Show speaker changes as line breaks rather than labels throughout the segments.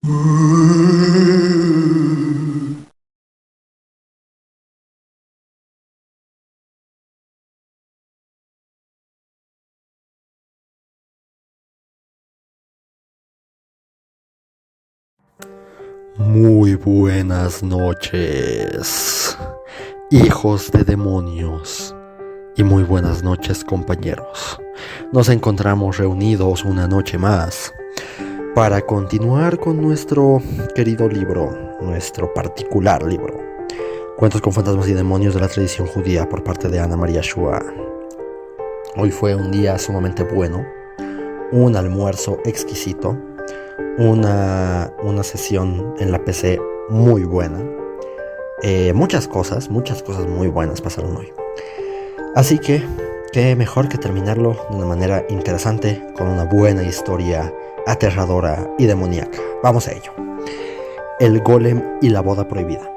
Muy buenas noches, hijos de demonios, y muy buenas noches, compañeros. Nos encontramos reunidos una noche más para continuar con nuestro querido libro, nuestro particular libro, Cuentos con fantasmas y demonios de la tradición judía, por parte de Ana María Shua. Hoy fue un día sumamente bueno, un almuerzo exquisito, una sesión en la PC muy buena. Muchas cosas muy buenas pasaron hoy. Así que, qué mejor que terminarlo de una manera interesante, con una buena historia aterradora y demoníaca. Vamos a ello. El golem y la boda prohibida.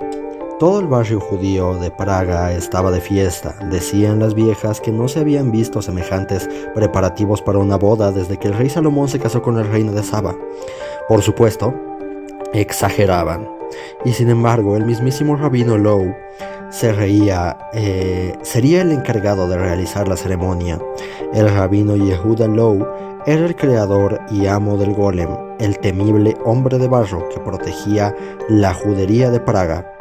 Todo el barrio judío de Praga estaba de fiesta. Decían las viejas que no se habían visto semejantes preparativos para una boda desde que el rey Salomón se casó con la reina de Saba. Por supuesto, exageraban. Y sin embargo, el mismísimo rabino Low se reía. Sería el encargado de realizar la ceremonia. El rabino Yehuda Low era el creador y amo del golem, el temible hombre de barro que protegía la judería de Praga.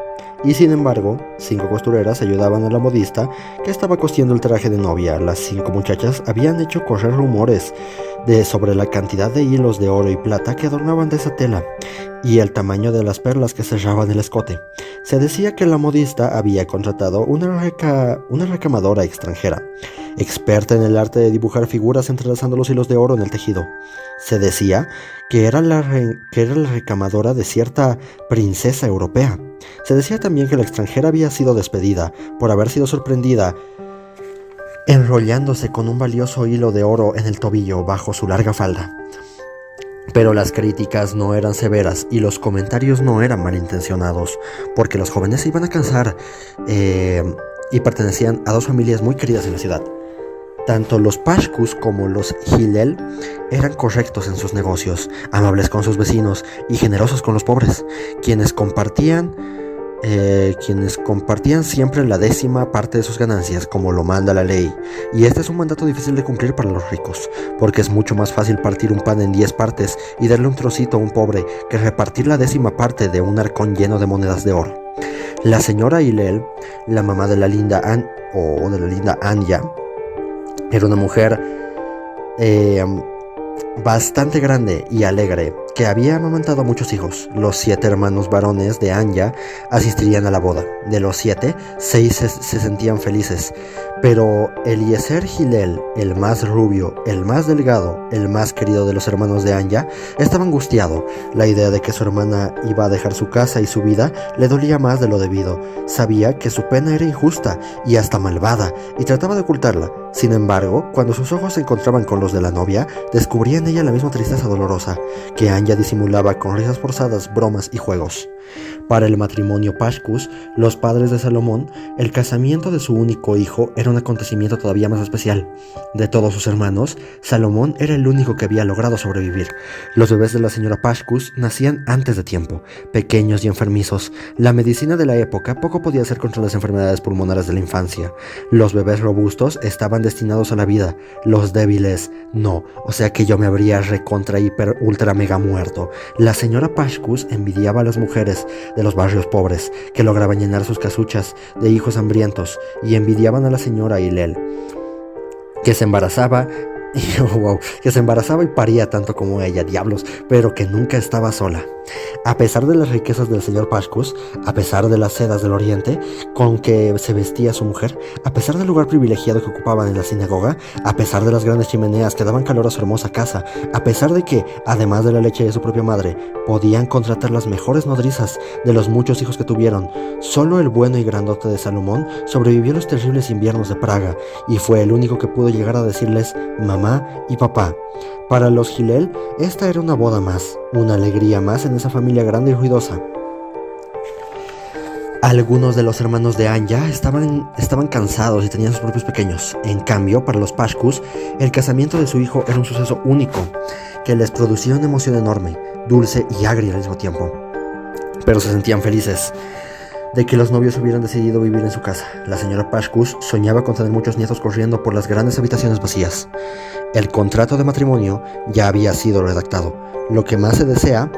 Y sin embargo, 5 costureras ayudaban a la modista que estaba cosiendo el traje de novia. Las 5 muchachas habían hecho correr rumores sobre la cantidad de hilos de oro y plata que adornaban de esa tela y el tamaño de las perlas que cerraban el escote. Se decía que la modista había contratado una recamadora extranjera, experta en el arte de dibujar figuras entrelazando los hilos de oro en el tejido. Se decía que era la recamadora de cierta princesa europea. Se decía también que la extranjera había sido despedida por haber sido sorprendida enrollándose con un valioso hilo de oro en el tobillo bajo su larga falda. Pero las críticas no eran severas y los comentarios no eran malintencionados, porque los jóvenes se iban a casar y pertenecían a 2 familias muy queridas en la ciudad. Tanto los Pashkus como los Hillel eran correctos en sus negocios, amables con sus vecinos y generosos con los pobres, quienes compartían siempre la 10ª parte de sus ganancias, como lo manda la ley. Y este es un mandato difícil de cumplir para los ricos, porque es mucho más fácil partir un pan en 10 partes y darle un trocito a un pobre que repartir la 10ª parte de un arcón lleno de monedas de oro. La señora Hillel, la mamá de la linda Anya, era una mujer bastante grande y alegre, que había amamantado a muchos hijos. Los 7 hermanos varones de Anya asistirían a la boda. De los 7, 6 se sentían felices, pero Eliezer Hillel, el más rubio, el más delgado, el más querido de los hermanos de Anya, estaba angustiado. La idea de que su hermana iba a dejar su casa y su vida le dolía más de lo debido. Sabía que su pena era injusta y hasta malvada, y trataba de ocultarla. Sin embargo, cuando sus ojos se encontraban con los de la novia, descubría en ella la misma tristeza dolorosa, que Anya disimulaba con risas forzadas, bromas y juegos. Para el matrimonio Pashkus, los padres de Salomón, el casamiento de su único hijo era un acontecimiento todavía más especial. De todos sus hermanos, Salomón era el único que había logrado sobrevivir. Los bebés de la señora Pashkus nacían antes de tiempo, pequeños y enfermizos. La medicina de la época poco podía hacer contra las enfermedades pulmonares de la infancia. Los bebés robustos estaban destinados a la vida, los débiles no, o sea que yo me habría recontra hiper ultra mega muerto. La señora Pashkus envidiaba a las mujeres de los barrios pobres que lograban llenar sus casuchas de hijos hambrientos, y envidiaban a la señora Hillel, que se embarazaba y paría tanto como ella, diablos, pero que nunca estaba sola. A pesar de las riquezas del señor Pashkus, a pesar de las sedas del oriente con que se vestía su mujer, a pesar del lugar privilegiado que ocupaban en la sinagoga, a pesar de las grandes chimeneas que daban calor a su hermosa casa, a pesar de que, además de la leche de su propia madre, podían contratar las mejores nodrizas de los muchos hijos que tuvieron, solo el bueno y grandote de Salomón sobrevivió a los terribles inviernos de Praga y fue el único que pudo llegar a decirles mamá y papá. Para los Hillel, esta era una boda más, una alegría más en esa familia grande y ruidosa. Algunos de los hermanos de Anya estaban cansados y tenían sus propios pequeños. En cambio, para los Pashkus, el casamiento de su hijo era un suceso único que les producía una emoción enorme. dulce y agria al mismo tiempo. Pero se sentían felices de que los novios hubieran decidido vivir en su casa. La señora Pashkus soñaba con tener muchos nietos corriendo por las grandes habitaciones vacías. El contrato de matrimonio ya había sido redactado. Lo que más se desea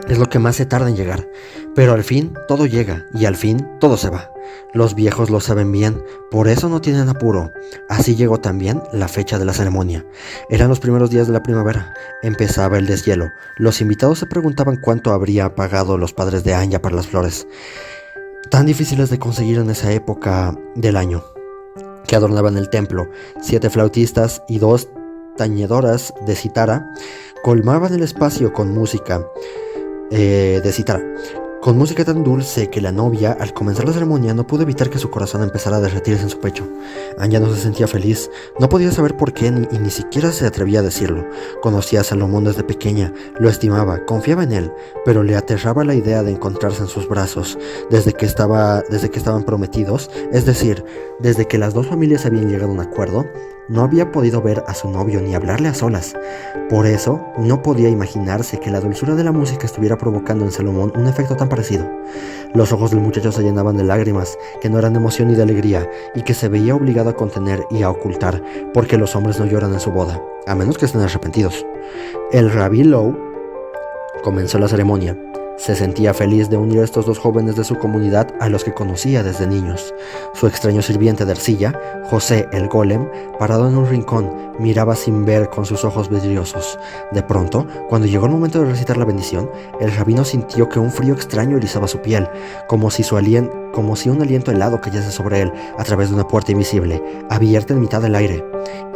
es lo que más se tarda en llegar, pero al fin todo llega y al fin todo se va. Los viejos lo saben bien, por eso no tienen apuro. Así llegó también la fecha de la ceremonia. Eran los primeros días de la primavera, empezaba el deshielo. Los invitados se preguntaban cuánto habría pagado los padres de Anya para las flores, tan difíciles de conseguir en esa época del año, que adornaban el templo. 7 flautistas y 2 tañedoras de cítara colmaban el espacio con música con música tan dulce que la novia, al comenzar la ceremonia, no pudo evitar que su corazón empezara a derretirse en su pecho. Anya no se sentía feliz, no podía saber por qué y ni siquiera se atrevía a decirlo. Conocía a Salomón desde pequeña, lo estimaba, confiaba en él, pero le aterraba la idea de encontrarse en sus brazos desde que estaban prometidos, es decir, desde que las dos familias habían llegado a un acuerdo. No había podido ver a su novio ni hablarle a solas. Por eso, no podía imaginarse que la dulzura de la música estuviera provocando en Salomón un efecto tan parecido. Los ojos del muchacho se llenaban de lágrimas, que no eran de emoción ni de alegría, y que se veía obligado a contener y a ocultar, porque los hombres no lloran en su boda, a menos que estén arrepentidos. El Rabí Low comenzó la ceremonia. Se sentía feliz de unir a estos dos jóvenes de su comunidad a los que conocía desde niños. Su extraño sirviente de arcilla, José el Golem, parado en un rincón, miraba sin ver con sus ojos vidriosos. De pronto, cuando llegó el momento de recitar la bendición, el rabino sintió que un frío extraño erizaba su piel, como si un aliento helado cayese sobre él a través de una puerta invisible, abierta en mitad del aire.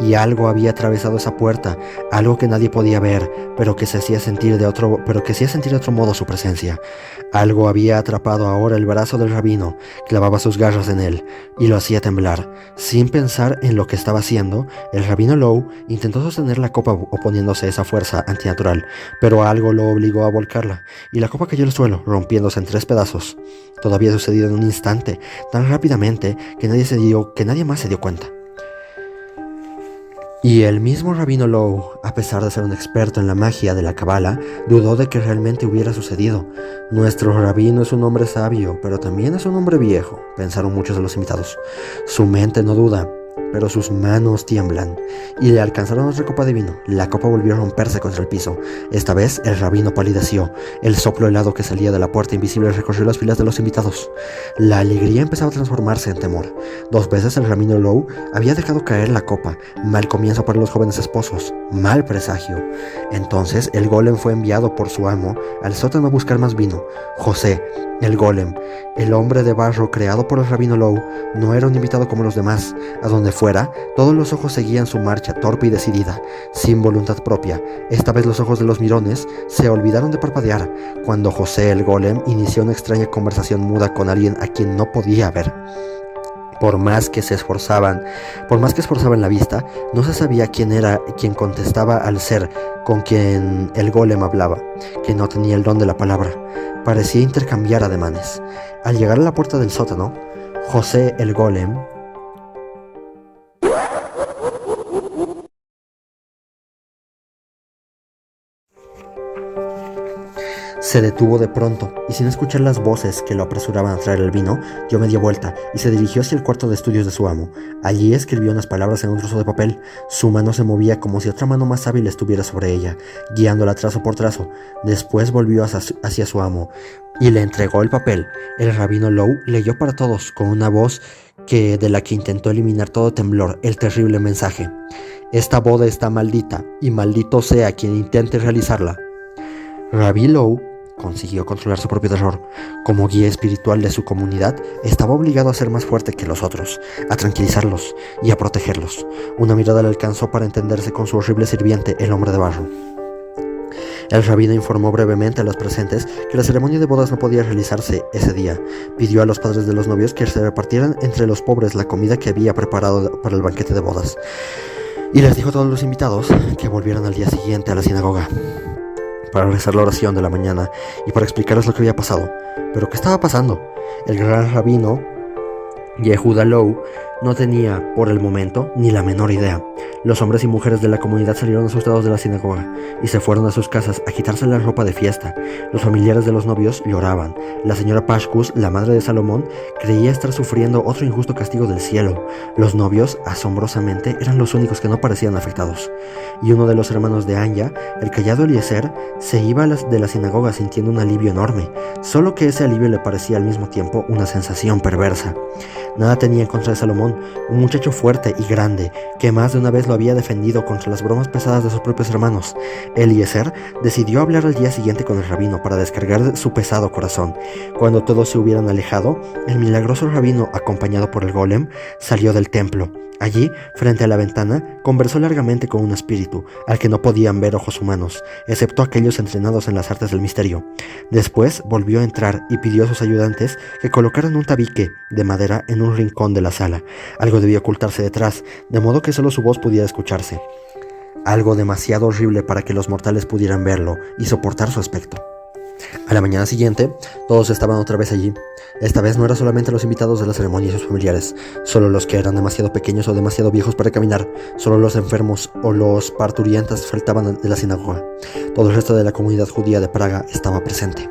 Y algo había atravesado esa puerta, algo que nadie podía ver, pero que hacía sentir de otro modo su presencia. Algo había atrapado ahora el brazo del rabino, clavaba sus garras en él y lo hacía temblar. Sin pensar en lo que estaba haciendo, el rabino Low intentó sostener la copa oponiéndose a esa fuerza antinatural, pero algo lo obligó a volcarla, y la copa cayó al suelo, rompiéndose en 3 pedazos. Todo había sucedido en un instante, tan rápidamente que nadie más se dio cuenta. Y el mismo Rabino Low, a pesar de ser un experto en la magia de la Kabbalah, dudó de que realmente hubiera sucedido. Nuestro rabino es un hombre sabio, pero también es un hombre viejo, pensaron muchos de los invitados. Su mente no duda, pero sus manos tiemblan, y le alcanzaron otra copa de vino. La copa volvió a romperse contra el piso. Esta vez el rabino palideció. El soplo helado que salía de la puerta invisible recorrió las filas de los invitados. La alegría empezaba a transformarse en temor. 2 veces el rabino Low había dejado caer la copa. Mal comienzo para los jóvenes esposos, mal presagio. Entonces el golem fue enviado por su amo al sótano a buscar más vino. José, el golem, el hombre de barro creado por el rabino Low, no era un invitado como los demás. A donde fuera, todos los ojos seguían su marcha torpe y decidida, sin voluntad propia. Esta vez los ojos de los mirones se olvidaron de parpadear cuando José el golem inició una extraña conversación muda con alguien a quien no podía ver. Por más que esforzaban la vista, no se sabía quién era quien contestaba al ser con quien el golem hablaba, que no tenía el don de la palabra. Parecía intercambiar ademanes. Al llegar a la puerta del sótano, José el golem se detuvo de pronto, y sin escuchar las voces que lo apresuraban a traer el vino, dio media vuelta y se dirigió hacia el cuarto de estudios de su amo. Allí escribió unas palabras en un trozo de papel. Su mano se movía como si otra mano más hábil estuviera sobre ella, guiándola trazo por trazo. Después volvió hacia su amo y le entregó el papel. El rabino Low leyó para todos, con una voz de la que intentó eliminar todo temblor, el terrible mensaje: esta boda está maldita, y maldito sea quien intente realizarla. Rabí Low consiguió controlar su propio terror. Como guía espiritual de su comunidad, estaba obligado a ser más fuerte que los otros, a tranquilizarlos y a protegerlos. Una mirada le alcanzó para entenderse con su horrible sirviente, el hombre de barro. El rabino informó brevemente a los presentes que la ceremonia de bodas no podía realizarse ese día. Pidió a los padres de los novios que se repartieran entre los pobres la comida que había preparado para el banquete de bodas. Y les dijo a todos los invitados que volvieran al día siguiente a la sinagoga para rezar la oración de la mañana y para explicarles lo que había pasado. ¿Pero qué estaba pasando? El gran rabino Yehuda Low No tenía, por el momento, ni la menor idea. Los hombres y mujeres de la comunidad salieron asustados de la sinagoga y se fueron a sus casas a quitarse la ropa de fiesta. Los familiares de los novios lloraban. La señora Pashkus, la madre de Salomón, creía estar sufriendo otro injusto castigo del cielo. Los novios, asombrosamente, eran los únicos que no parecían afectados. Y uno de los hermanos de Anya, el callado Eliezer, se iba de la sinagoga sintiendo un alivio enorme, solo que ese alivio le parecía al mismo tiempo una sensación perversa. Nada tenía en contra de Salomón, un muchacho fuerte y grande, que más de una vez lo había defendido contra las bromas pesadas de sus propios hermanos. Eliezer decidió hablar al día siguiente con el rabino para descargar su pesado corazón. Cuando todos se hubieran alejado, el milagroso rabino, acompañado por el golem, salió del templo. Allí, frente a la ventana, conversó largamente con un espíritu, al que no podían ver ojos humanos, excepto aquellos entrenados en las artes del misterio. Después volvió a entrar y pidió a sus ayudantes que colocaran un tabique de madera en un rincón de la sala. Algo debía ocultarse detrás, de modo que solo su voz pudiera escucharse. Algo demasiado horrible para que los mortales pudieran verlo y soportar su aspecto. A la mañana siguiente, todos estaban otra vez allí. Esta vez no eran solamente los invitados de la ceremonia y sus familiares, solo los que eran demasiado pequeños o demasiado viejos para caminar, solo los enfermos o los parturientas faltaban de la sinagoga. Todo el resto de la comunidad judía de Praga estaba presente.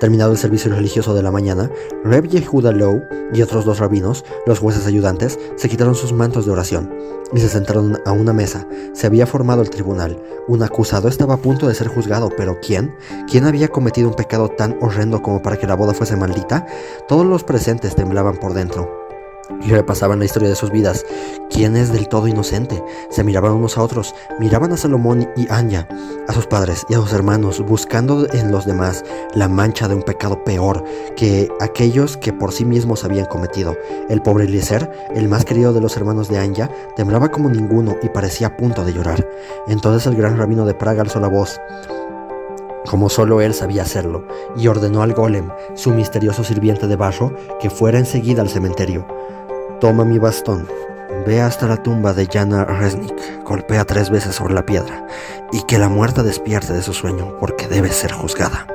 Terminado el servicio religioso de la mañana, Reb Yehuda Low y otros 2 rabinos, los jueces ayudantes, se quitaron sus mantos de oración y se sentaron a una mesa. Se había formado el tribunal. Un acusado estaba a punto de ser juzgado, pero ¿quién? ¿Quién había cometido un pecado tan horrendo como para que la boda fuese maldita? Todos los presentes temblaban por dentro y repasaban la historia de sus vidas. ¿Quién es del todo inocente? Se miraban unos a otros, miraban a Salomón y Anya, a sus padres y a sus hermanos, buscando en los demás la mancha de un pecado peor que aquellos que por sí mismos habían cometido. El pobre Eliezer, el más querido de los hermanos de Anya, temblaba como ninguno y parecía a punto de llorar. Entonces el gran rabino de Praga alzó la voz, como solo él sabía hacerlo, y ordenó al golem, su misterioso sirviente de barro, que fuera enseguida al cementerio. Toma mi bastón, ve hasta la tumba de Yana Resnik, golpea 3 veces sobre la piedra, y que la muerta despierte de su sueño, porque debe ser juzgada.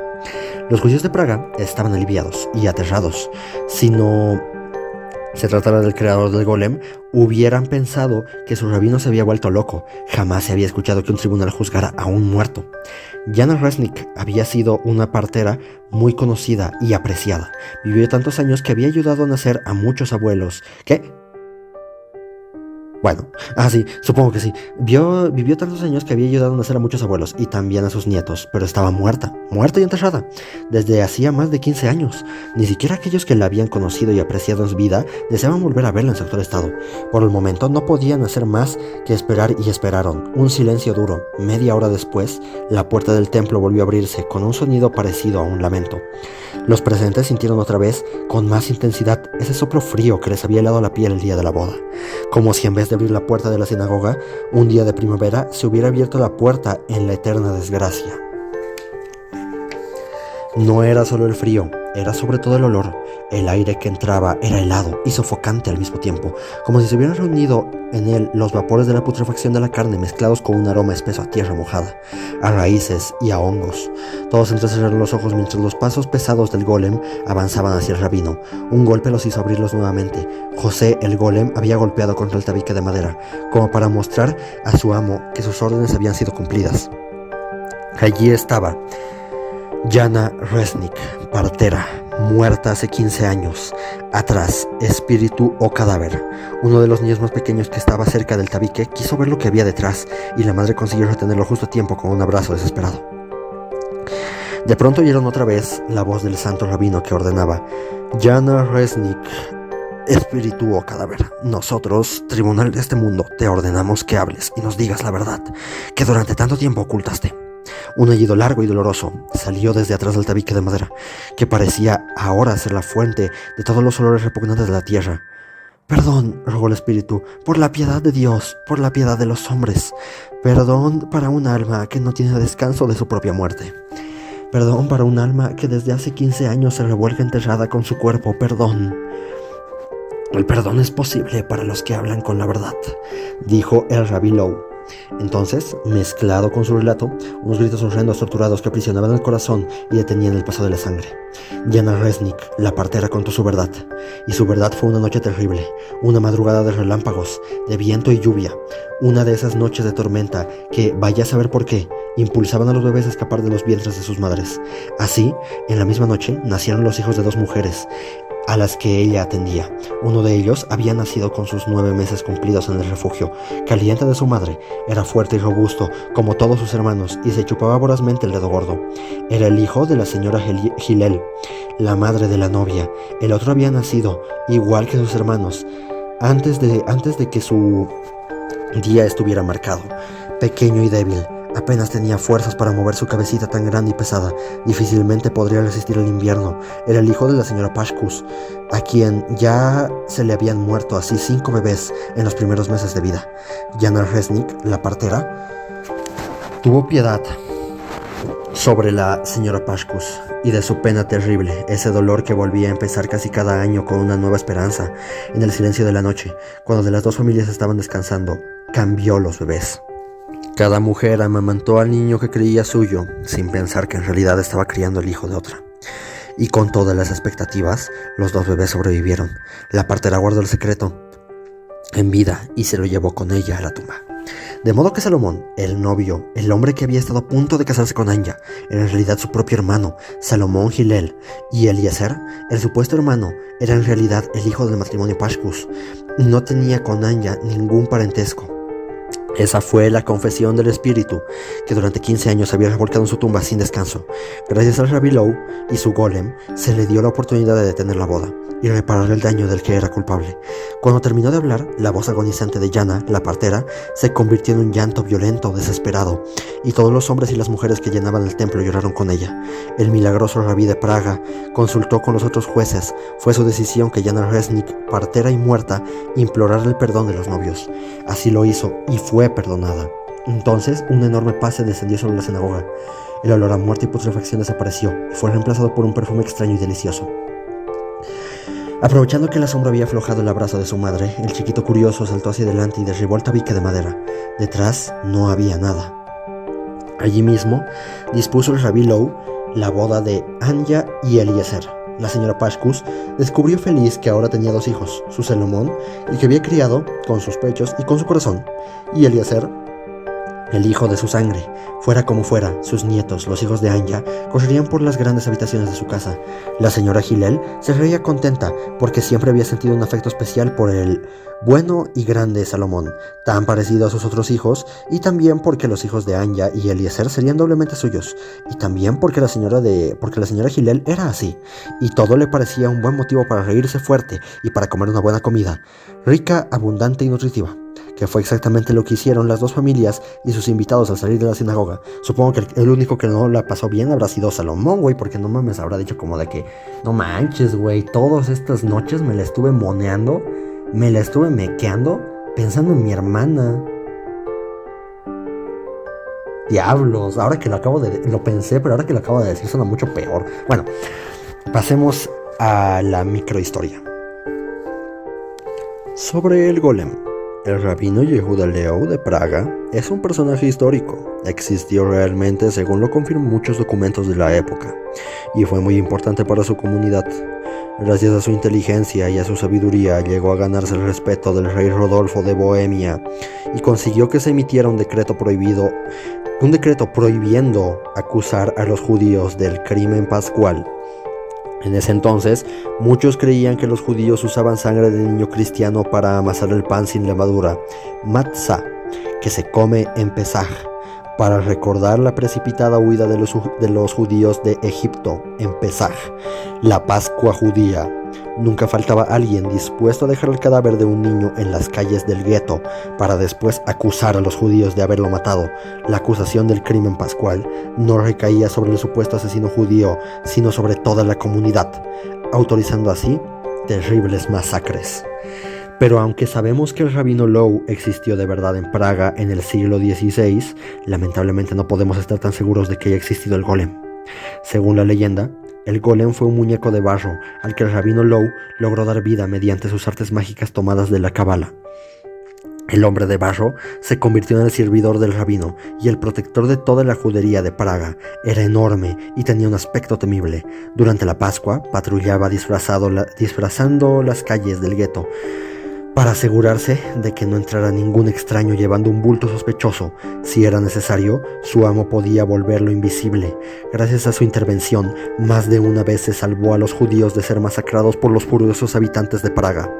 Los judíos de Praga estaban aliviados y aterrados. Si no se tratara del creador del golem, hubieran pensado que su rabino se había vuelto loco. Jamás se había escuchado que un tribunal juzgara a un muerto. Yana Resnik había sido una partera muy conocida y apreciada. Vivió tantos años que había ayudado a nacer a muchos abuelos. ¿Qué? Bueno, sí, supongo que sí. Vivió tantos años que había ayudado a nacer a muchos abuelos y también a sus nietos, pero estaba muerta y enterrada, desde hacía más de 15 años. Ni siquiera aquellos que la habían conocido y apreciado en su vida deseaban volver a verla en su actual estado. Por el momento no podían hacer más que esperar y esperaron. Un silencio duro. Media hora después, la puerta del templo volvió a abrirse con un sonido parecido a un lamento. Los presentes sintieron otra vez, con más intensidad, ese soplo frío que les había helado la piel el día de la boda. Como si en vez de abrir la puerta de la sinagoga, un día de primavera se hubiera abierto la puerta en la eterna desgracia. No era solo el frío, era sobre todo el olor. El aire que entraba era helado y sofocante al mismo tiempo, como si se hubieran reunido en él los vapores de la putrefacción de la carne mezclados con un aroma espeso a tierra mojada, a raíces y a hongos. Todos entrecerraron los ojos mientras los pasos pesados del golem avanzaban hacia el rabino. Un golpe los hizo abrirlos nuevamente. José, el golem, había golpeado contra el tabique de madera, como para mostrar a su amo que sus órdenes habían sido cumplidas. Allí estaba Yana Resnik, partera, muerta hace 15 años. Atrás, espíritu o cadáver. Uno de los niños más pequeños que estaba cerca del tabique quiso ver lo que había detrás, y la madre consiguió retenerlo justo a tiempo con un abrazo desesperado. De pronto oyeron otra vez la voz del santo rabino que ordenaba: Yana Resnik, espíritu o cadáver, nosotros, tribunal de este mundo, te ordenamos que hables y nos digas la verdad que durante tanto tiempo ocultaste. Un aullido largo y doloroso salió desde atrás del tabique de madera, que parecía ahora ser la fuente de todos los olores repugnantes de la tierra. Perdón, rogó el espíritu, por la piedad de Dios, por la piedad de los hombres. Perdón para un alma que no tiene descanso de su propia muerte. Perdón para un alma que desde hace 15 años se revuelve enterrada con su cuerpo. Perdón. El perdón es posible para los que hablan con la verdad, dijo el Rabí Low. Entonces, mezclado con su relato, unos gritos horrendos torturados que aprisionaban el corazón y detenían el paso de la sangre. Jana Resnick, la partera, contó su verdad. Y su verdad fue una noche terrible, una madrugada de relámpagos, de viento y lluvia. Una de esas noches de tormenta que, vaya a saber por qué, impulsaban a los bebés a escapar de los vientres de sus madres. Así, en la misma noche, nacieron los hijos de 2 mujeres, a las que ella atendía. Uno de ellos había nacido con sus 9 meses cumplidos en el refugio. Caliente de su madre, era fuerte y robusto, como todos sus hermanos, y se chupaba vorazmente el dedo gordo. Era el hijo de la señora Hillel, la madre de la novia. El otro había nacido, igual que sus hermanos, antes de que su día estuviera marcado. Pequeño y débil, apenas tenía fuerzas para mover su cabecita tan grande y pesada. Difícilmente podría resistir el invierno. Era el hijo de la señora Pashkus, a quien ya se le habían muerto así 5 bebés en los primeros meses de vida. Jana Resnick, la partera, tuvo piedad sobre la señora Pashkus y de su pena terrible, ese dolor que volvía a empezar casi cada año con una nueva esperanza. En el silencio de la noche, cuando de las 2 familias estaban descansando, cambió los bebés. Cada mujer amamantó al niño que creía suyo, sin pensar que en realidad estaba criando el hijo de otra. Y con todas las expectativas, los 2 bebés sobrevivieron. La partera guardó el secreto en vida y se lo llevó con ella a la tumba. De modo que Salomón, el novio, el hombre que había estado a punto de casarse con Anya, era en realidad su propio hermano, Salomón Hillel, y Eliezer, el supuesto hermano, era en realidad el hijo del matrimonio Pashkus. No tenía con Anya ningún parentesco. Esa fue la confesión del espíritu, que durante 15 años había revolcado en su tumba sin descanso. Gracias al Rabbi Low y su golem, se le dio la oportunidad de detener la boda y reparar el daño del que era culpable. Cuando terminó de hablar, la voz agonizante de Jana, la partera, se convirtió en un llanto violento, desesperado, y todos los hombres y las mujeres que llenaban el templo lloraron con ella. El milagroso rabí de Praga consultó con los otros jueces. Fue su decisión que Jana Resnick, partera y muerta, implorara el perdón de los novios. Así lo hizo y fue perdonada. Entonces, un enorme paz se descendió sobre la sinagoga. El olor a muerte y putrefacción desapareció y fue reemplazado por un perfume extraño y delicioso. Aprovechando que el asombro había aflojado el abrazo de su madre, el chiquito curioso saltó hacia adelante y derribó el tabique de madera. Detrás no había nada. Allí mismo dispuso el Rabbi Low la boda de Anya y Eliezer. La señora Pashkus descubrió feliz que ahora tenía 2 hijos, su Salomón, el que había criado con sus pechos y con su corazón, y Eliezer, el hijo de su sangre. Fuera como fuera, sus nietos, los hijos de Anya, correrían por las grandes habitaciones de su casa. La señora Hillel se reía contenta porque siempre había sentido un afecto especial por el bueno y grande Salomón, tan parecido a sus otros hijos, y también porque los hijos de Anya y Eliezer serían doblemente suyos, y también porque la señora Hillel era así, y todo le parecía un buen motivo para reírse fuerte y para comer una buena comida, rica, abundante y nutritiva, que fue exactamente lo que hicieron las 2 familias y sus invitados al salir de la sinagoga. Supongo que el único que no la pasó bien habrá sido Salomón, güey, porque no mames, habrá dicho como de que, no manches, güey, todas estas noches me la estuve moneando, me la estuve mequeando, pensando en mi hermana. Diablos, ahora que lo pensé, pero ahora que lo acabo de decir suena mucho peor. Bueno, pasemos a la microhistoria. Sobre el golem. El rabino Yehuda Leou de Praga es un personaje histórico. Existió realmente, según lo confirman muchos documentos de la época, y fue muy importante para su comunidad. Gracias a su inteligencia y a su sabiduría, llegó a ganarse el respeto del rey Rodolfo de Bohemia y consiguió que se emitiera un decreto prohibiendo acusar a los judíos del crimen pascual. En ese entonces, muchos creían que los judíos usaban sangre de niño cristiano para amasar el pan sin levadura, matzah, que se come en Pesaj, para recordar la precipitada huida de los judíos de Egipto en Pesaj, la Pascua judía. Nunca faltaba alguien dispuesto a dejar el cadáver de un niño en las calles del gueto para después acusar a los judíos de haberlo matado. La acusación del crimen pascual no recaía sobre el supuesto asesino judío, sino sobre toda la comunidad, autorizando así terribles masacres. Pero aunque sabemos que el rabino Low existió de verdad en Praga en el siglo XVI, lamentablemente no podemos estar tan seguros de que haya existido el golem. Según la leyenda, el golem fue un muñeco de barro al que el rabino Low logró dar vida mediante sus artes mágicas tomadas de la cábala. El hombre de barro se convirtió en el servidor del rabino y el protector de toda la judería de Praga. Era enorme y tenía un aspecto temible. Durante la Pascua patrullaba disfrazando las calles del gueto para asegurarse de que no entrara ningún extraño llevando un bulto sospechoso. Si era necesario, su amo podía volverlo invisible. Gracias a su intervención, más de una vez se salvó a los judíos de ser masacrados por los furiosos habitantes de Praga.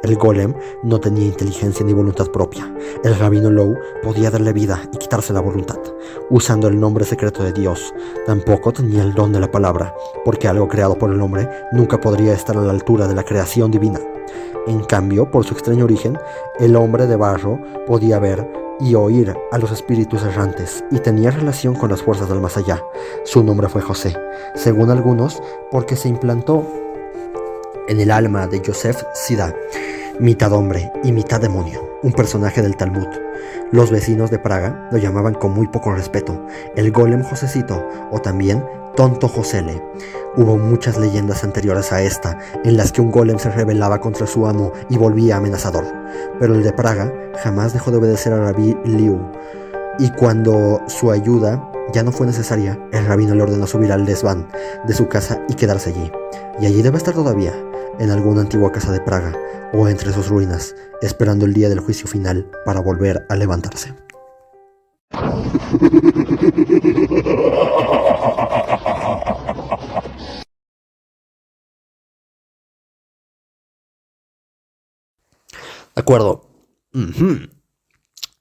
El golem no tenía inteligencia ni voluntad propia. El rabino Low podía darle vida y quitarse la voluntad, usando el nombre secreto de Dios. Tampoco tenía el don de la palabra, porque algo creado por el hombre nunca podría estar a la altura de la creación divina. En cambio, por su extraño origen, el hombre de barro podía ver y oír a los espíritus errantes y tenía relación con las fuerzas del más allá. Su nombre fue José, según algunos, porque se implantó en el alma de Yosef Sida, mitad hombre y mitad demonio, un personaje del Talmud. Los vecinos de Praga lo llamaban con muy poco respeto, el golem Josecito o también Tonto Josele. Hubo muchas leyendas anteriores a esta, en las que un golem se rebelaba contra su amo y volvía amenazador. Pero el de Praga jamás dejó de obedecer a Rabí Liu, y cuando su ayuda ya no fue necesaria, el rabino le ordenó subir al desván de su casa y quedarse allí. Y allí debe estar todavía, en alguna antigua casa de Praga, o entre sus ruinas, esperando el día del juicio final para volver a levantarse. De acuerdo.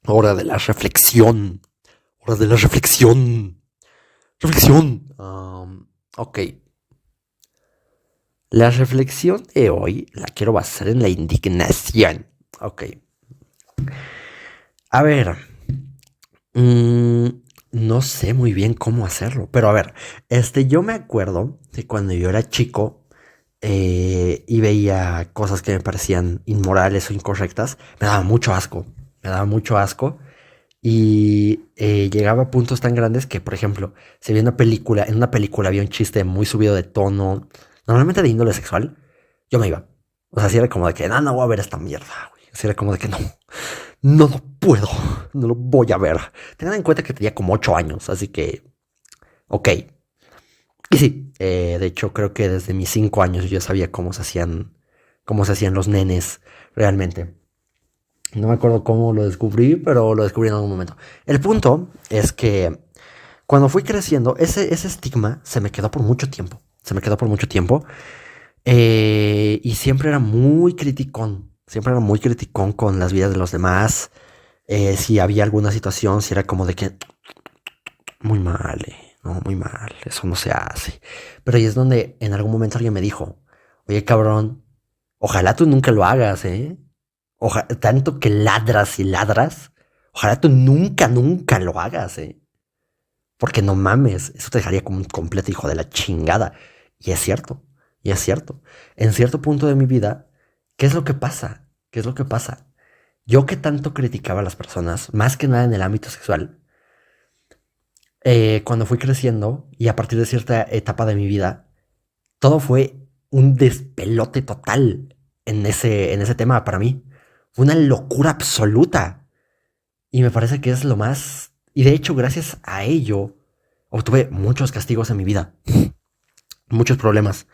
Hora de la reflexión. Hora de la reflexión. Reflexión. Ok. La reflexión de hoy la quiero basar en la indignación. Ok. A ver. No sé muy bien cómo hacerlo. Pero a ver. Yo me acuerdo que cuando yo era chico y veía cosas que me parecían inmorales o incorrectas, me daba mucho asco. Y llegaba a puntos tan grandes que, por ejemplo, si había en una película había un chiste muy subido de tono, normalmente de índole sexual, yo me iba. O sea, si era como de que, no voy a ver esta mierda, güey. Si era como de que no lo puedo, no lo voy a ver. Tengan en cuenta que tenía como 8 años, así que, ok. Y sí, de hecho creo que desde mis 5 años yo ya sabía cómo se hacían los nenes realmente. No me acuerdo cómo lo descubrí, pero lo descubrí en algún momento. El punto es que cuando fui creciendo, ese estigma se me quedó por mucho tiempo. Y siempre era muy criticón. Con las vidas de los demás. Si había alguna situación, si era como de que muy mal, no, muy mal, eso no se hace. Pero ahí es donde en algún momento alguien me dijo, oye cabrón, ojalá tú nunca lo hagas, tanto que ladras y ladras, ojalá tú nunca lo hagas, porque no mames, eso te dejaría como un completo hijo de la chingada. Y es cierto. En cierto punto de mi vida, ¿qué es lo que pasa? Yo que tanto criticaba a las personas, más que nada en el ámbito sexual, cuando fui creciendo y a partir de cierta etapa de mi vida, todo fue un despelote total en ese tema para mí. Fue una locura absoluta. Y me parece que es lo más... Y de hecho, gracias a ello, obtuve muchos castigos en mi vida. Muchos problemas.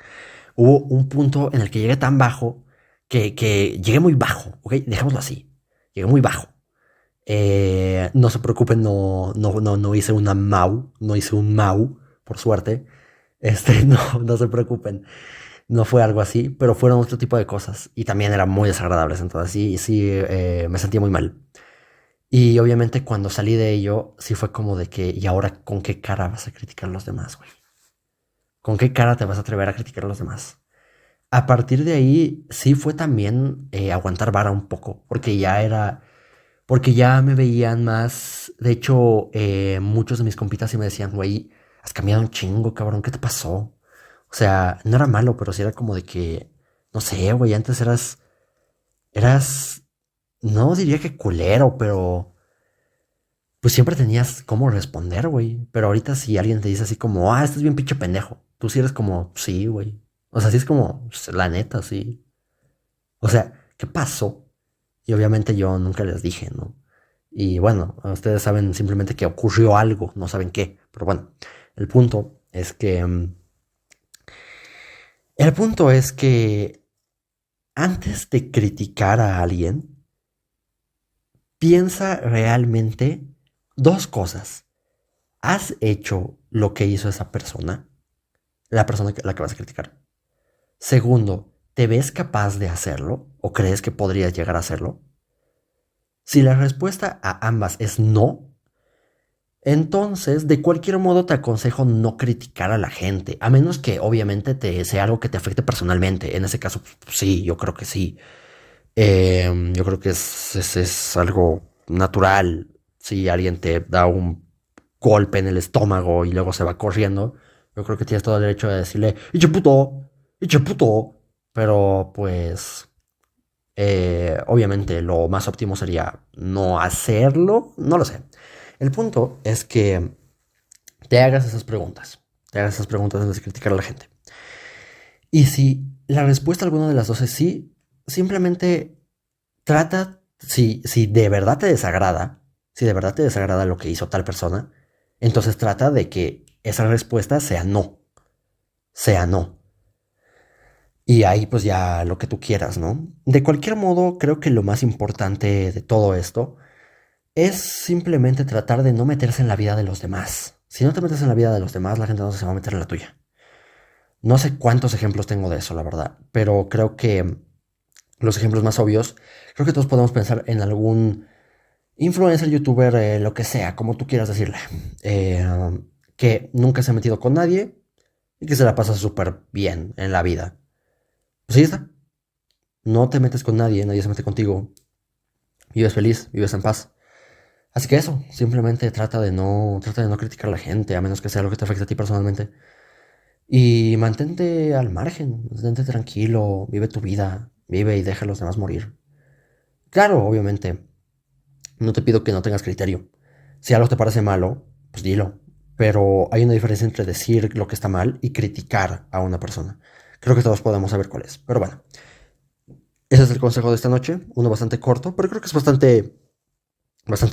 Hubo un punto en el que llegué tan bajo que llegué muy bajo, ¿ok? Dejémoslo así. Llegué muy bajo. No se preocupen, no hice una MAU. No hice un MAU, por suerte. No se preocupen. No fue algo así, pero fueron otro tipo de cosas. Y también eran muy desagradables. Entonces sí, me sentía muy mal. Y obviamente cuando salí de ello, sí fue como de que, ¿y ahora con qué cara vas a criticar a los demás, güey? ¿Con qué cara te vas a atrever a criticar a los demás? A partir de ahí, sí fue también aguantar vara un poco, porque ya me veían más. De hecho, muchos de mis compitas sí me decían, güey, has cambiado un chingo, cabrón, ¿qué te pasó? O sea, no era malo, pero sí era como de que, no sé, güey, antes eras, no diría que culero, pero pues siempre tenías cómo responder, güey. Pero ahorita si alguien te dice así como, estás bien pinche pendejo, tú sí eres como, sí, güey. O sea, sí es como, la neta, sí. O sea, ¿qué pasó? Y obviamente yo nunca les dije, ¿no? Y bueno, ustedes saben simplemente que ocurrió algo, no saben qué. Pero bueno, el punto es que... El punto es que antes de criticar a alguien, piensa realmente dos cosas. ¿Has hecho lo que hizo esa persona? La persona la que vas a criticar. Segundo, ¿te ves capaz de hacerlo? ¿O crees que podrías llegar a hacerlo? Si la respuesta a ambas es no, entonces de cualquier modo te aconsejo no criticar a la gente, a menos que obviamente te sea algo que te afecte personalmente. En ese caso, pues, sí, yo creo que sí. Yo creo que es algo natural. Si alguien te da un golpe en el estómago y luego se va corriendo, yo creo que tienes todo el derecho de decirle, ¡Iche puto! ¡Iche puto! Pero pues, obviamente lo más óptimo sería no hacerlo, no lo sé. El punto es que te hagas esas preguntas. Te hagas esas preguntas antes de criticar a la gente. Y si la respuesta a alguna de las dos es sí, simplemente trata, si de verdad te desagrada, si de verdad te desagrada lo que hizo tal persona, entonces trata de que esa respuesta sea no. Sea no. Y ahí pues ya lo que tú quieras, ¿no? De cualquier modo, creo que lo más importante de todo esto es simplemente tratar de no meterse en la vida de los demás. Si no te metes en la vida de los demás, la gente no se va a meter en la tuya. No sé cuántos ejemplos tengo de eso, la verdad, pero creo que los ejemplos más obvios, creo que todos podemos pensar en algún influencer, youtuber, lo que sea, como tú quieras decirle, eh, que nunca se ha metido con nadie y que se la pasa súper bien en la vida. Pues ahí está. No te metes con nadie, nadie se mete contigo. Vives feliz, vives en paz. Así que eso, simplemente trata de no criticar a la gente, a menos que sea algo que te afecte a ti personalmente. Y mantente al margen, mantente tranquilo, vive tu vida, vive y deja a los demás morir. Claro, obviamente, no te pido que no tengas criterio. Si algo te parece malo, pues dilo. Pero hay una diferencia entre decir lo que está mal y criticar a una persona. Creo que todos podemos saber cuál es. Pero bueno, ese es el consejo de esta noche. Uno bastante corto, pero creo que es bastante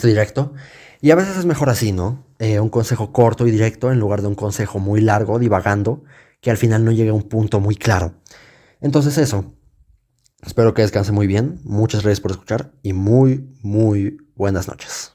directo. Y a veces es mejor así, ¿no? Un consejo corto y directo en lugar de un consejo muy largo, divagando, que al final no llegue a un punto muy claro. Entonces eso. Espero que descanse muy bien. Muchas gracias por escuchar y muy, muy buenas noches.